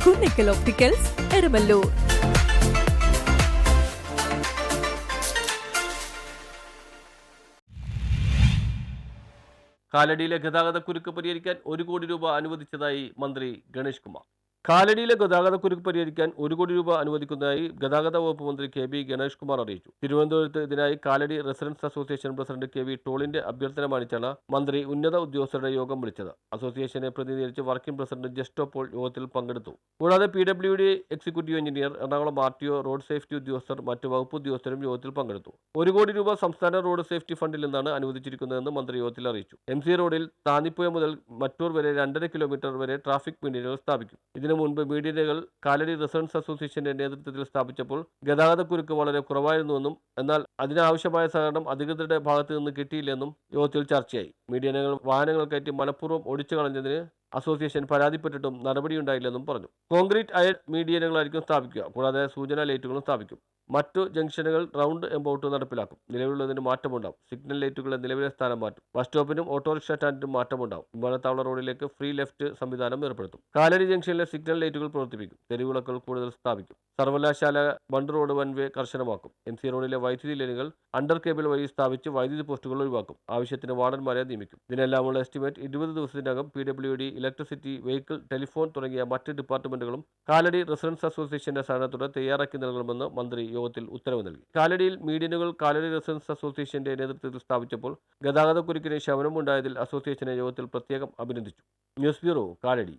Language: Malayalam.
കുന്നിക്കൽ ഒപ്റ്റിക്കൽസ്, എരമല്ലൂർ. കാലടിയിലെ ഗതാഗതക്കുരുക്ക് പരിഹരിക്കാൻ 1 കോടി രൂപ അനുവദിച്ചതായി മന്ത്രി ഗണേഷ് കുമാർ. കാലടിയിലെ ഗതാഗതക്കുരുക്ക് പരിഹരിക്കാൻ 1 കോടി രൂപ അനുവദിക്കുന്നതായി ഗതാഗത വകുപ്പ് മന്ത്രി കെ ബി ഗണേഷ് കുമാർ അറിയിച്ചു. തിരുവനന്തപുരത്ത് ഇതിനായി Kaladi residents association president K V ടോളിന്റെ അഭ്യർത്ഥന മാനിച്ചാണ് മന്ത്രി ഉന്നത ഉദ്യോഗസ്ഥരുടെ യോഗം വിളിച്ചത്. അസോസിയേഷനെ പ്രതിനിധീകരിച്ച് വർക്കിംഗ് പ്രസിഡന്റ് ജസ്റ്റോ പോൾ യോഗത്തിൽ പങ്കെടുത്തു. കൂടാതെ PWD executive engineer, Ernakulam RTO, road safety ഉദ്യോഗസ്ഥർ, മറ്റ് വകുപ്പ് ഉദ്യോഗസ്ഥരും യോഗത്തിൽ പങ്കെടുത്തു. 1 കോടി രൂപ സംസ്ഥാന റോഡ് സേഫ്റ്റി ഫണ്ടിൽ നിന്നാണ് അനുവദിച്ചിരിക്കുന്നതെന്ന് മന്ത്രി യോഗത്തിൽ അറിയിച്ചു. MC റോഡിൽ താന്നിപ്പുഴ മുതൽ മറ്റൂർ വരെ 2.5 കിലോമീറ്റർ വരെ ട്രാഫിക് മീഡിയനുകൾ സ്ഥാപിക്കും. ഇതിനു മുൻപ് മീഡിയനുകൾ കാലടി റെസിഡൻസ് അസോസിയേഷന്റെ നേതൃത്വത്തിൽ സ്ഥാപിച്ചപ്പോൾ ഗതാഗതക്കുരുക്ക് വളരെ കുറവായിരുന്നുവെന്നും എന്നാൽ അതിനാവശ്യമായ സഹകരണം അധികൃതരുടെ ഭാഗത്തു നിന്ന് കിട്ടിയില്ലെന്നും യോഗത്തിൽ ചർച്ചയായി. മീഡിയനുകൾ വാഹനങ്ങൾ കയറ്റി മനഃപൂർവ്വം ഓടിച്ചു കളഞ്ഞതിന് അസോസിയേഷൻ പരാതിപ്പെട്ടിട്ടും നടപടിയുണ്ടായില്ലെന്നും പറഞ്ഞു. കോൺക്രീറ്റ് അയൺ മീഡിയനുകളായിരിക്കും സ്ഥാപിക്കുക. കൂടാതെ സൂചനാ ലൈറ്റുകളും സ്ഥാപിക്കും. മറ്റു ജംഗ്ഷനുകൾ റൗണ്ട് എബൌട്ട് നടപ്പിലാക്കും. നിലവിലുള്ളതിന് മാറ്റമുണ്ടാകും. സിഗ്നൽ ലൈറ്റുകളുടെ നിലവിലെ സ്ഥാനം മാറ്റും. ബസ് സ്റ്റോപ്പിനും ഓട്ടോറിക്ഷ സ്റ്റാൻഡിനും മാറ്റമുണ്ടാകും. വിമാനത്താവള റോഡിലേക്ക് ഫ്രീ ലെഫ്റ്റ് സംവിധാനം ഏർപ്പെടുത്തും. കാലടി ജംഗ്ഷനിലെ സിഗ്നൽ ലൈറ്റുകൾ പ്രവർത്തിപ്പിക്കും. തെരുവിളക്കുകൾ കൂടുതൽ സ്ഥാപിക്കും. സർവകലാശാല ബണ്ട് റോഡ് വൺവേ കർശനമാക്കും. MC റോഡിലെ വൈദ്യുതി ലൈനുകൾ അണ്ടർ കേബിൾ വഴി സ്ഥാപിച്ച് വൈദ്യുതി പോസ്റ്റുകൾ ഒഴിവാക്കും. ആവശ്യത്തിന് വാർഡന്മാരെ നിയമിക്കും. ഇതിനെല്ലാമുള്ള എസ്റ്റിമേറ്റ് 20 ദിവസത്തിനകം PWD, ഇലക്ട്രിസിറ്റി, വെഹിക്കിൾ, ടെലിഫോൺ തുടങ്ങിയ മറ്റ് ഡിപ്പാർട്ട്മെന്റുകളും കാലടി റെസിഡൻസ് അസോസിയേഷന്റെ സഹകരണത്തോടെ തയ്യാറാക്കി നൽകണമെന്ന് മന്ത്രി യോഗത്തിൽ ഉത്തരവ് നൽകി. കാലടിയിൽ മീഡിയനുകൾ കാലടി റെസിഡൻസ് അസോസിയേഷന്റെ നേതൃത്വത്തിൽ സ്ഥാപിച്ചപ്പോൾ ഗതാഗതക്കുരുക്കിന് ശമനമുണ്ടായതിൽ അസോസിയേഷനെ യോഗത്തിൽ പ്രത്യേകം അഭിനന്ദിച്ചു. News bureau, Kalady.